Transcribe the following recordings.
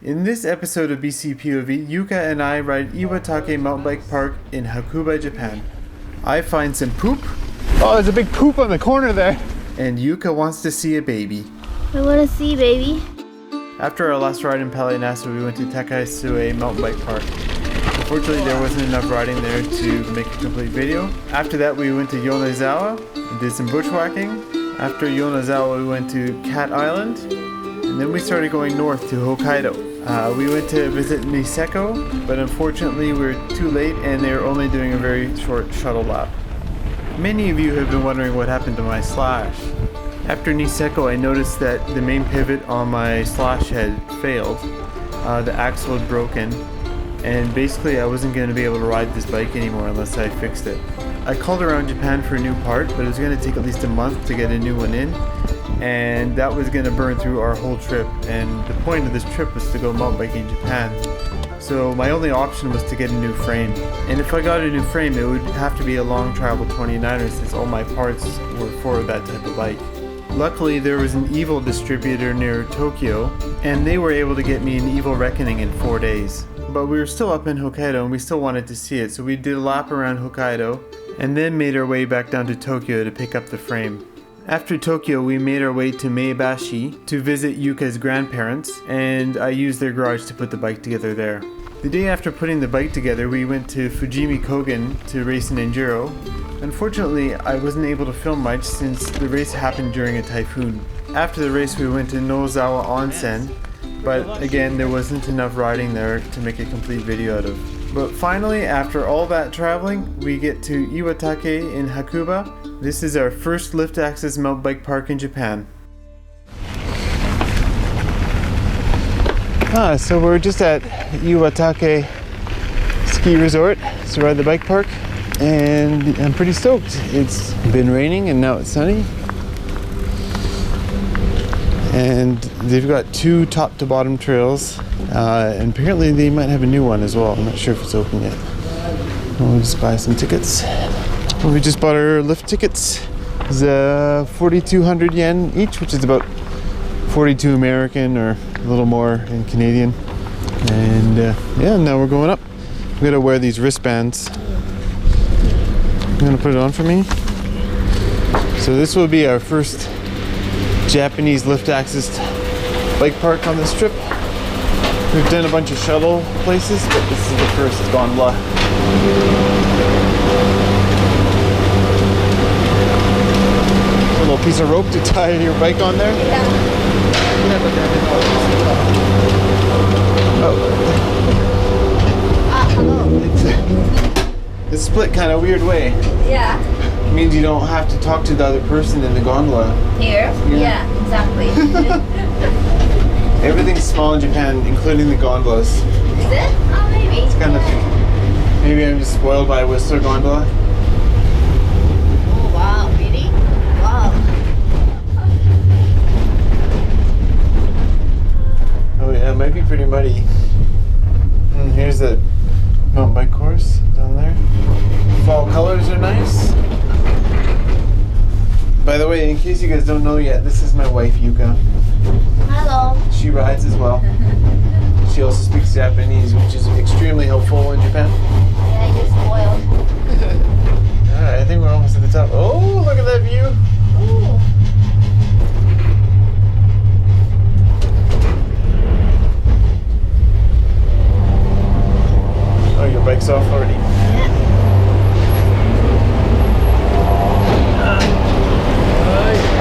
In this episode of BC POV, Yuka and I ride Iwatake mountain bike park in Hakuba, Japan. I find some poop. Oh, there's a big poop on the corner there. And Yuka wants to see a baby. I want to see baby. After our last ride in Palinasa, we went to Takaisue mountain bike park. Unfortunately, there wasn't enough riding there to make a complete video. After that, we went to Yonezawa and did some bushwhacking. After Yonezawa, we went to Cat Island. And then we started going north to Hokkaido. We went to visit Niseko, but unfortunately we were too late and they were only doing a very short shuttle lap. Many of you have been wondering what happened to my slash. After Niseko, I noticed that the main pivot on my slash had failed. The axle had broken, and basically I wasn't going to be able to ride this bike anymore unless I fixed it. I called around Japan for a new part, but it was going to take at least a month to get a new one in, and that was going to burn through our whole trip, and the point of this trip was to go mountain biking in Japan. So my only option was to get a new frame, and if I got a new frame it would have to be a long travel 29er since all my parts were for that type of bike. Luckily there was an Evil distributor near Tokyo, and they were able to get me an Evil Reckoning in 4 days. But we were still up in Hokkaido and we still wanted to see it, so we did a lap around Hokkaido and then made our way back down to Tokyo to pick up the frame. After Tokyo, we made our way to Maebashi to visit Yuka's grandparents, and I used their garage to put the bike together there. The day after putting the bike together, we went to Fujimi Kogen to race an enduro. Unfortunately, I wasn't able to film much since the race happened during a typhoon. After the race, we went to Nozawa Onsen, but again, there wasn't enough riding there to make a complete video out of. But finally, after all that traveling, we get to Iwatake in Hakuba. This is our first lift access mountain bike park in Japan. So we're just at Iwatake ski resort to ride the bike park, and I'm pretty stoked. It's been raining and now it's sunny. And they've got 2 top to bottom trails, and apparently they might have a new one as well. I'm not sure if it's open yet. We'll just buy some tickets. We just bought our lift tickets. It's 4,200 yen each, which is about 42 American or a little more in Canadian. And yeah, now we're going up. We gotta wear these wristbands. You gonna put it on for me? So this will be our first Japanese lift access bike park on this trip. We've done a bunch of shuttle places, but this is the first gondola. A little piece of rope to tie your bike on there. Yeah. Oh. Hello. It's split kind of weird way. Yeah. It means you don't have to talk to the other person in the gondola. Here? Yeah, exactly. Everything's small in Japan, including the gondolas. Is it? Oh, maybe. It's kind of, maybe I'm just spoiled by a Whistler gondola. Oh, wow. Really? Wow. Oh yeah, it might be pretty muddy. And here's the mountain bike course down there. Fall colors are nice. By the way, in case you guys don't know yet, this is my wife Yuka. Hello. She rides as well. She also speaks Japanese, which is extremely helpful in Japan. Yeah, you're spoiled. Alright, I think we're almost at the top. Oh, look at that view! Ooh. Oh, your bike's off already.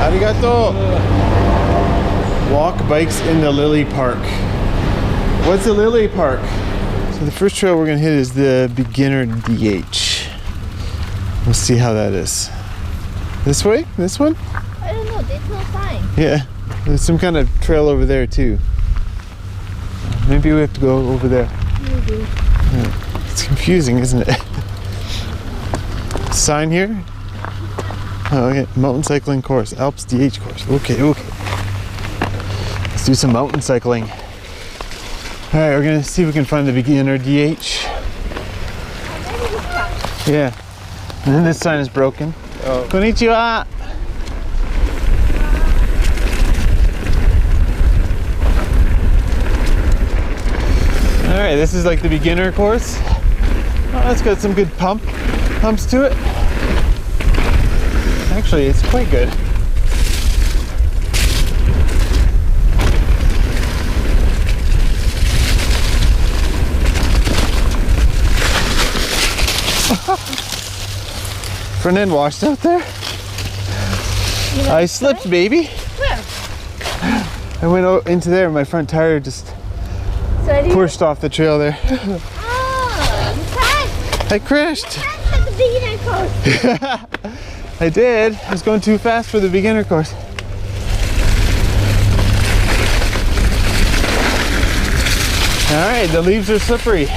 Arigato! Walk bikes in the Lily Park. What's the Lily Park? So the first trail we're gonna hit is the beginner DH. We'll see how that is. This way? This one? I don't know. There's no sign. Yeah. There's some kind of trail over there too. Maybe we have to go over there. Maybe. Yeah. It's confusing, isn't it? Sign here? Oh, okay. Mountain cycling course. Alps DH course. Okay. Let's do some mountain cycling. Alright, we're gonna see if we can find the beginner DH. Yeah. And then this sign is broken. Oh. Konnichiwa! Alright, this is like the beginner course. Oh, it's got some good pumps to it. Actually, it's quite good. Front end washed out there. I slipped, baby. I went out into there and my front tire just pushed off the trail there. Oh, you crashed. I crashed. Crashed at the beginner course. I did. I was going too fast for the beginner course. All right, the leaves are slippery.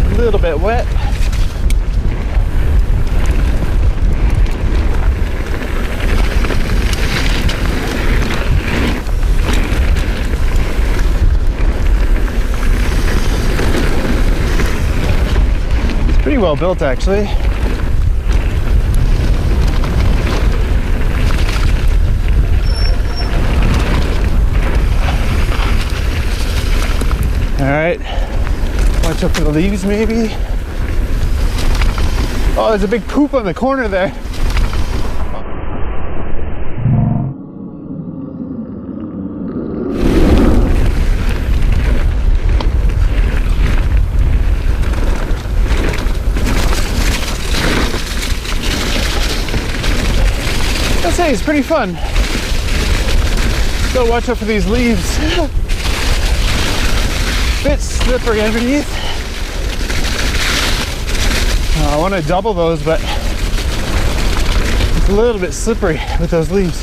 A little bit wet. It's pretty well built, actually. All right. Watch out for the leaves, maybe. Oh, there's a big poop on the corner there. I'll say it's pretty fun. Gotta watch out for these leaves. Bit slippery underneath. I want to double those, but it's a little bit slippery with those leaves.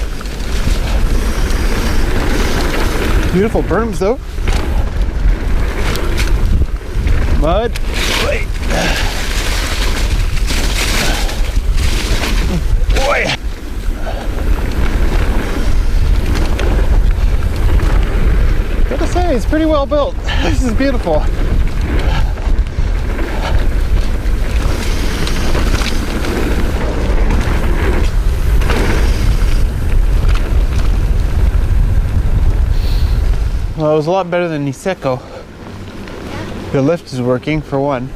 Beautiful berms though. Mud. Wait. Boy. Gotta say, it's pretty well built. This is beautiful. Well, it was a lot better than Niseko. The lift is working for one.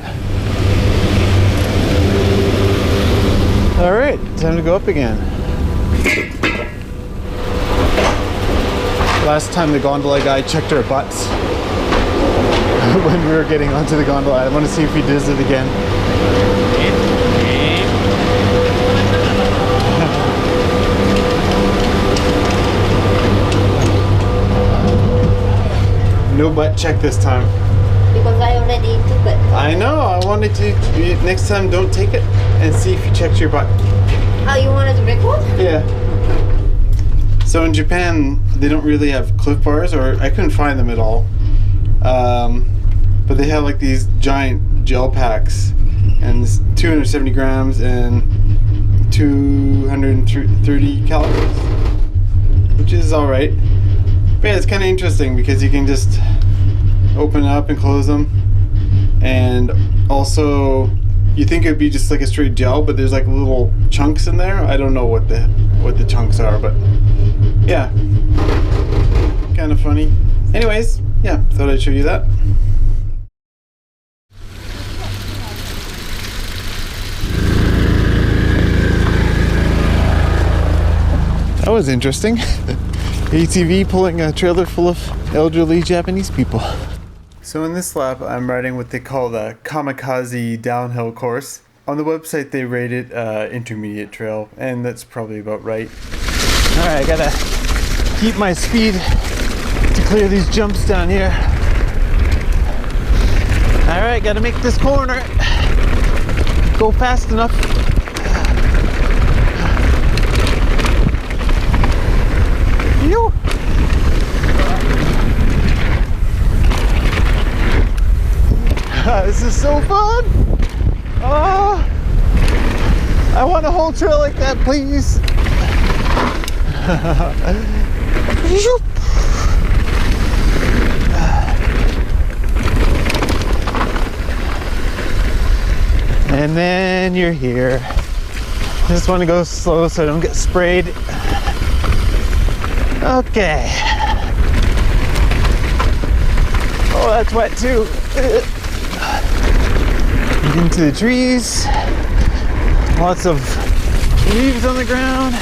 All right, time to go up again. Last time the gondola guy checked our butts when we were getting onto the gondola. I want to see if he does it again. No butt check this time. Because I already took it. I know, I wanted to, next time don't take it and see if you checked your butt. Oh, you wanted to record? Yeah. So in Japan, they don't really have Cliff Bars, or I couldn't find them at all. But they have like these giant gel packs, and it's 270 grams and 230 calories, which is all right. But yeah, it's kind of interesting because you can just open it up and close them, and also you think it would be just like a straight gel, but there's like little chunks in there. I don't know what the chunks are, but yeah, kind of funny. Anyways, yeah, thought I'd show you that. That was interesting. ATV pulling a trailer full of elderly Japanese people. So in this lap, I'm riding what they call the Kamikaze downhill course. On the website, they rate it intermediate trail, and that's probably about right. All right, I gotta keep my speed to clear these jumps down here. All right, gotta make this corner go fast enough. You. This is so fun! Oh, I want a whole trail like that, please. And then you're here. Just want to go slow so I don't get sprayed. Okay. Oh, that's wet too. Into the trees. Lots of leaves on the ground.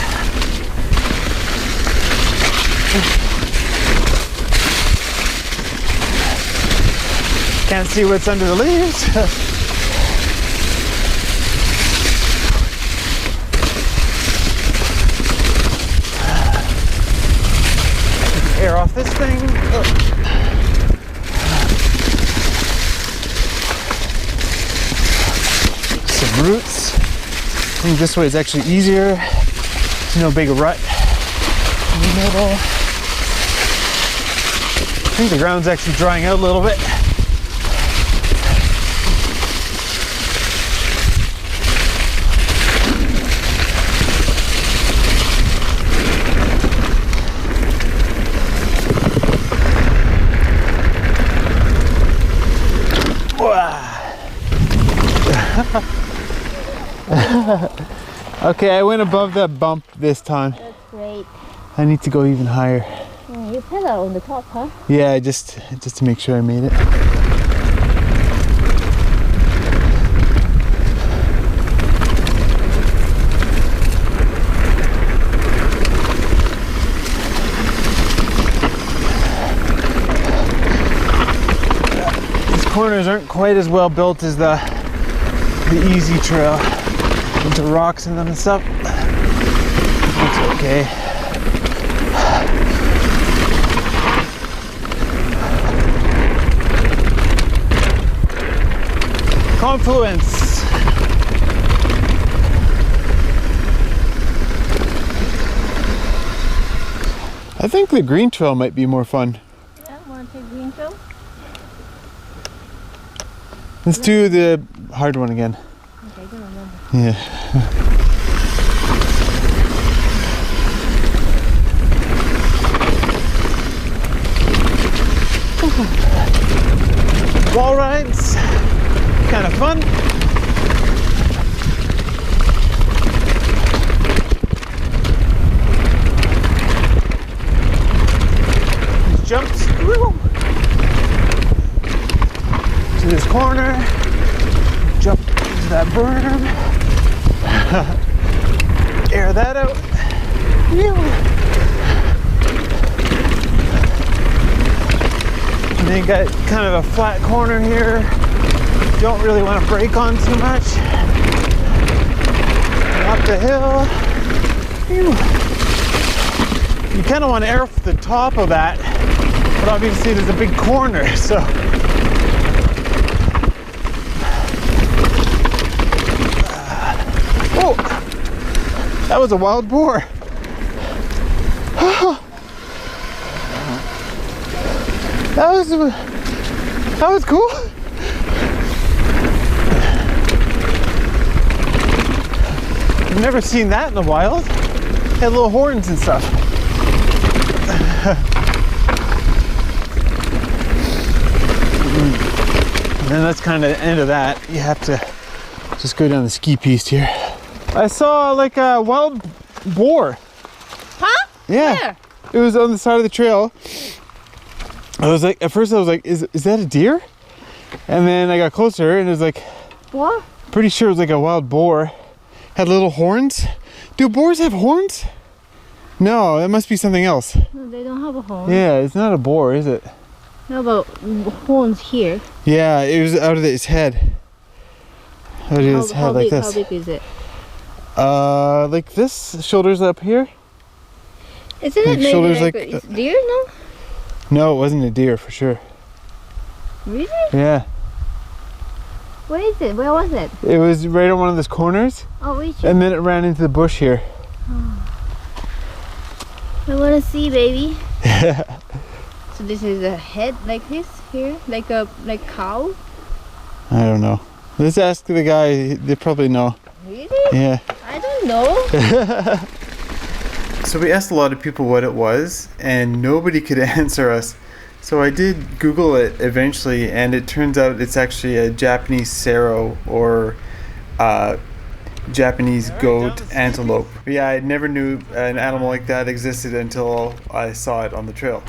Can't see what's under the leaves. Air off this thing. Some roots. I think this way is actually easier. There's no big rut in the middle. I think the ground's actually drying out a little bit. Okay, I went above that bump this time. That's great. I need to go even higher. Oh, you pedal on the top, huh? Yeah, just to make sure I made it. These corners aren't quite as well built as the easy trail. Into rocks in them and stuff. Looks okay. Confluence. I think the green trail might be more fun. Yeah, want to take green trail? Let's do the hard one again. Okay, I don't remember. Yeah. Wall rides, kind of fun. These jumps, woo, to this corner, jump into that berm. Air that out. And then you got kind of a flat corner here. Don't really want to brake on too much. Up the hill. You kind of want to air off the top of that, but obviously there's a big corner, so. Oh, that was a wild boar. That was cool. I've never seen that in the wild. It had little horns and stuff. And then that's kind of the end of that. You have to just go down the ski piste here. I saw like a wild boar. Huh? Yeah. Where? It was on the side of the trail. I was like, at first I was like, is that a deer? And then I got closer and it was like, What? pretty sure it was like a wild boar. Had little horns. Do boars have horns? No, that must be something else. No, they don't have a horn. Yeah, it's not a boar, is it? How about horns here? Yeah, it was out of its head. Out of its head like this. How big is it? Like this, shoulders up here. Isn't it Like maybe shoulders like like- it's deer? No. No, it wasn't a deer for sure. Really? Yeah, Where is it? Where was it? it was right on one of those corners, Oh, which? and then it ran into the bush here. I want to see, baby. So this is a head like this here, like a cow. I don't know. Let's ask the guy. They probably know. Really? Yeah. I don't know. So we asked a lot of people what it was, and nobody could answer us. So I did Google it eventually, and it turns out it's actually a Japanese sero, or Japanese goat antelope. But yeah, I never knew an animal like that existed until I saw it on the trail.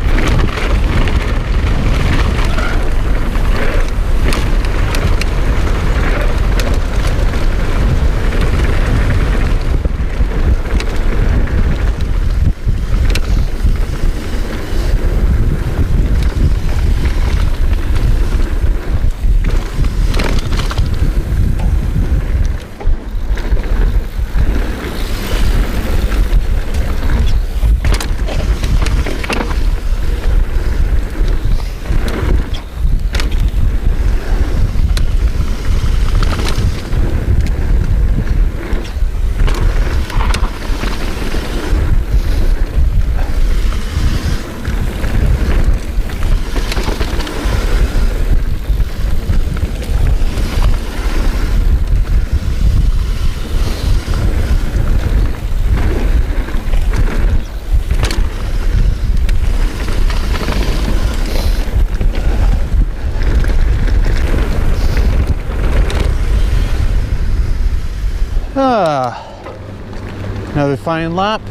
Another fine lap.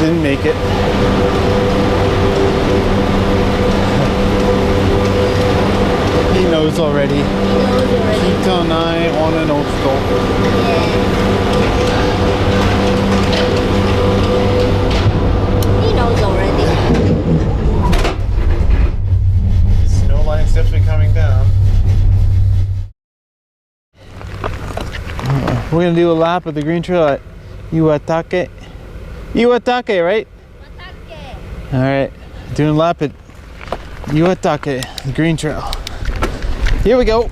Didn't make it. He knows already. Yuka and I on an old stop. He knows already. Snow line's definitely coming down. We're gonna do a lap of the green trail at Iwatake. Iwatake, right? Iwatake. Alright, doing a lap at Iwatake, the green trail. Here we go.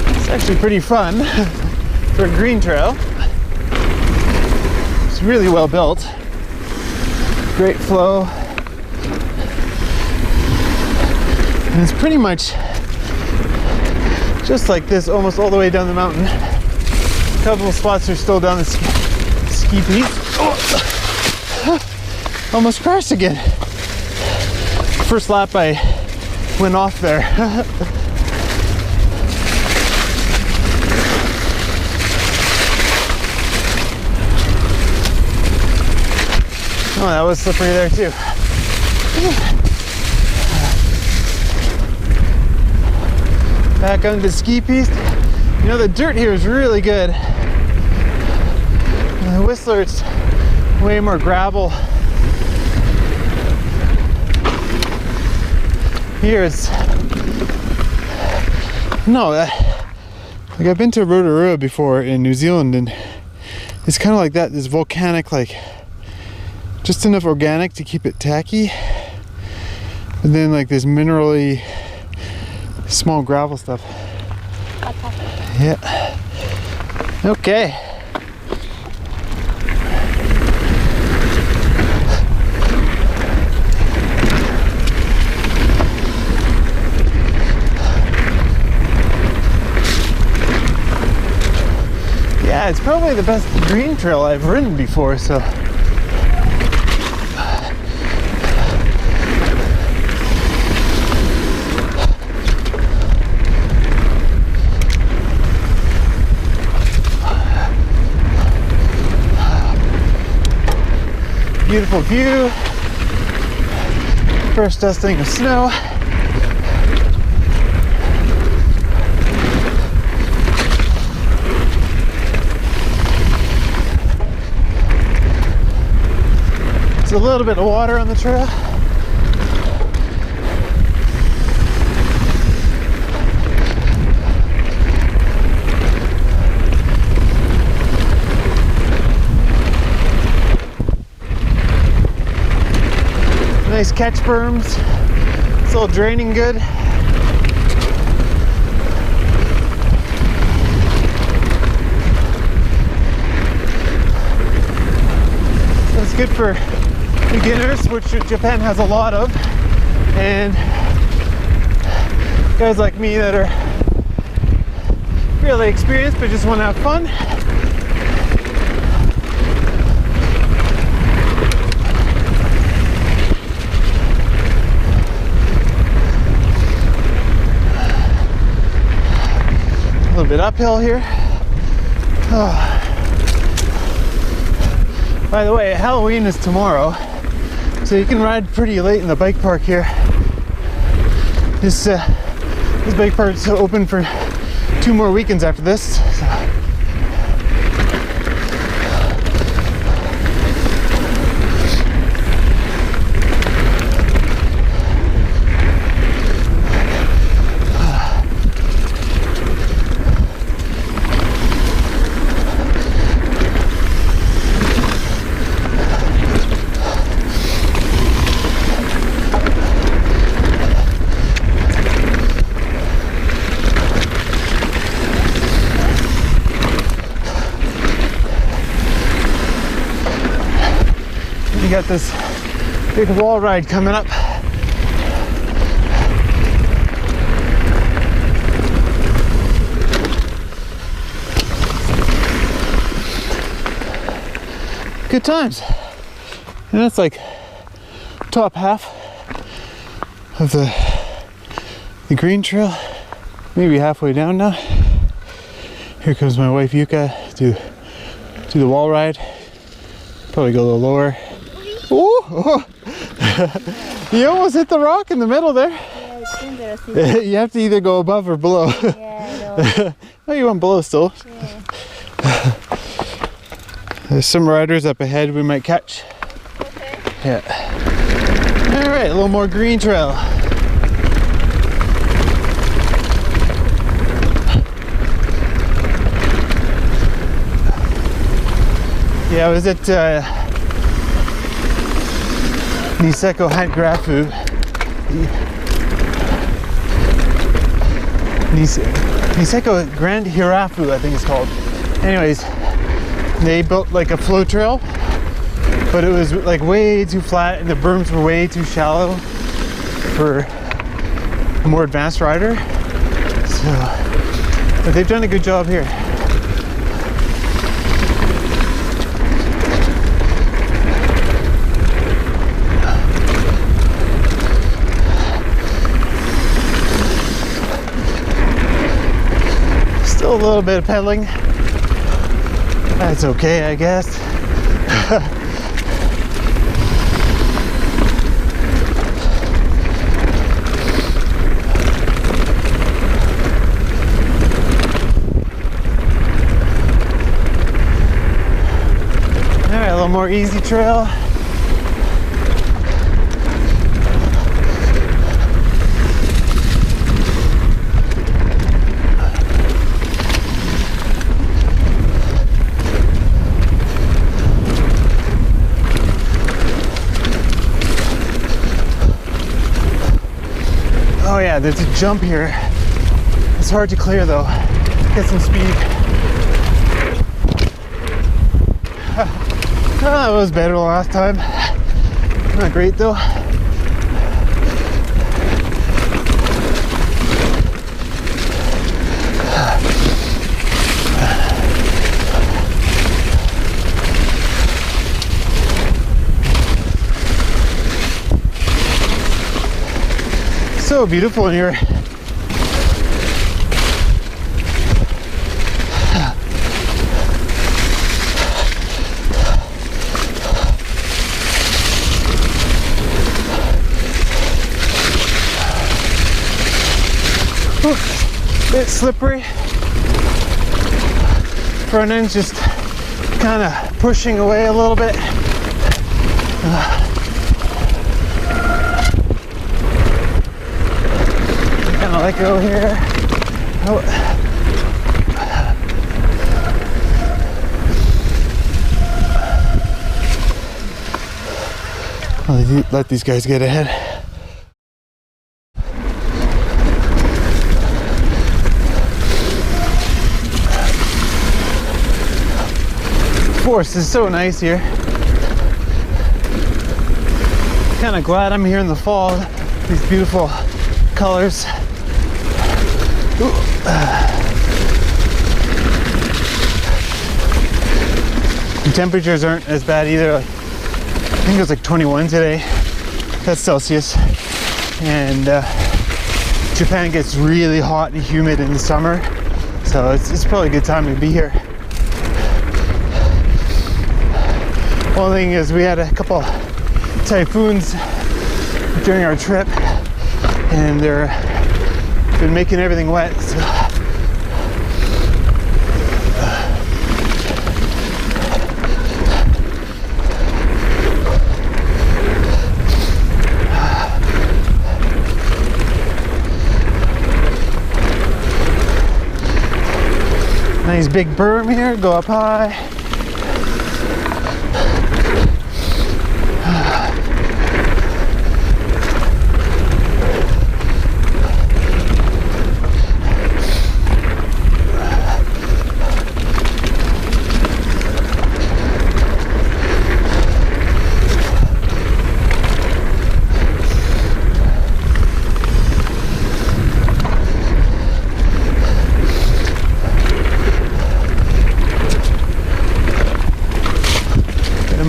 It's actually pretty fun for a green trail. It's really well built. Great flow. And it's pretty much just like this almost all the way down the mountain. A couple of spots are still down the ski peak. Oh. Almost crashed again. First lap I went off there. Oh, that was slippery there too. Back onto the ski piste. You know, the dirt here is really good. In the Whistler, it's way more gravel. Here it's like I've been to Rotorua before in New Zealand, and it's kind of like that. This volcanic, like just enough organic to keep it tacky, and then like this minerally small gravel stuff. Yeah. Okay. Yeah, it's probably the best green trail I've ridden before, so. Beautiful view. First dusting of snow. There's a little bit of water on the trail. Nice catch berms. It's all draining good. That's good for beginners, which Japan has a lot of, and guys like me that are really experienced but just want to have fun. A little bit uphill here. Oh. By the way, Halloween is tomorrow, so you can ride pretty late in the bike park here. This bike park's open for 2 more weekends after this. So. You got this big wall ride coming up. Good times. And that's like top half of the green trail. Maybe halfway down now. Here comes my wife Yuka to do the wall ride. Probably go a little lower. Oh, you almost hit the rock in the middle there. Yeah, it's interesting. You have to either go above or below. Yeah, I know. Oh, you went below still. Yeah. There's some riders up ahead we might catch. Okay. Yeah. All right, a little more green trail. Yeah, I was at Niseko Handgrafu. Niseko Grand Hirafu, I think it's called. Anyways, they built like a flow trail, but it was like way too flat and the berms were way too shallow for a more advanced rider. So, but they've done a good job here. Still a little bit of pedaling. That's okay, I guess. All right, a little more easy trail. Oh yeah, there's a jump here. It's hard to clear though. Get some speed. That was better last time. Not great though. So beautiful in here. Bit slippery. Front end's just kind of pushing away a little bit. Kind of let go here. Oh. I'll let these guys get ahead. Forest is so nice here. kind of glad I'm here in the fall. These beautiful colors. The temperatures aren't as bad either. I think it was like 21 today. That's Celsius. And Japan gets really hot and humid in the summer, so it's probably a good time to be here. One thing is we had a couple typhoons during our trip, and they're been making everything wet. So. Nice big berm here, go up high.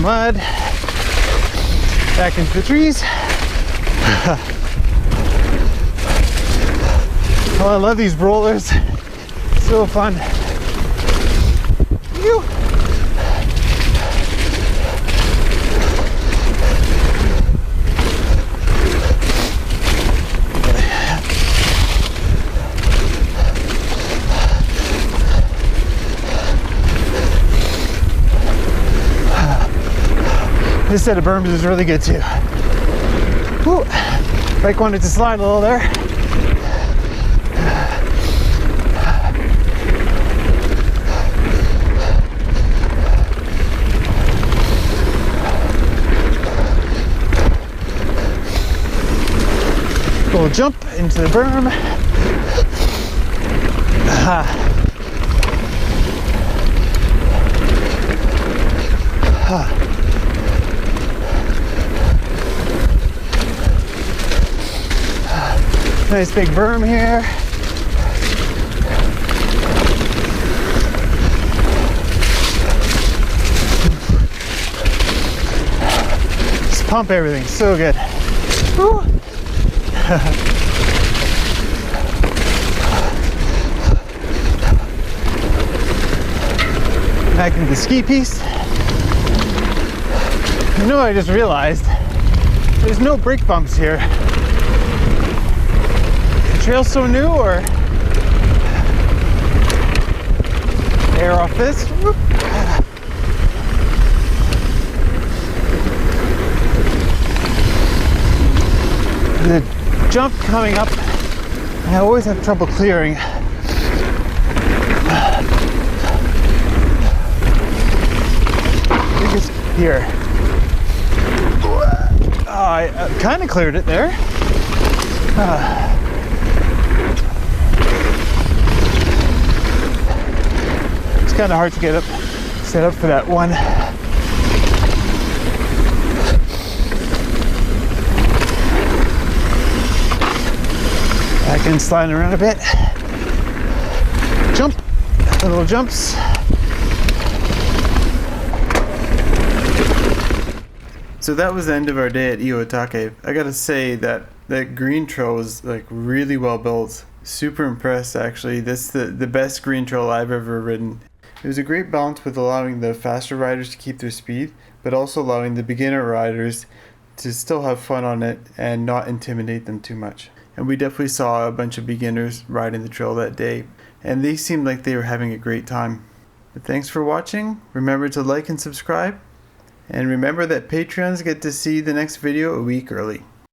Mud back into the trees. Oh, I love these rollers, so fun. Phew. This set of berms is really good too. Woo. Bike wanted to slide a little there. Little jump into the berm. Nice big berm here. Just pump everything, so good. Woo. Back into the ski piece. You know what I just realized? There's no brake bumps here. Trail's so new, or air off this. Whoop. The jump coming up, I always have trouble clearing. Just here. Oh, I kind of cleared it there. Kind of hard to get up, set up for that one. Back and sliding around a bit. Jump, little jumps. So that was the end of our day at Iwatake. I gotta say that green trail was like really well built. Super impressed actually. That's the best green trail I've ever ridden. It was a great balance with allowing the faster riders to keep their speed, but also allowing the beginner riders to still have fun on it and not intimidate them too much. And we definitely saw a bunch of beginners riding the trail that day, and they seemed like they were having a great time. But thanks for watching. Remember to like and subscribe, and remember that Patreons get to see the next video a week early.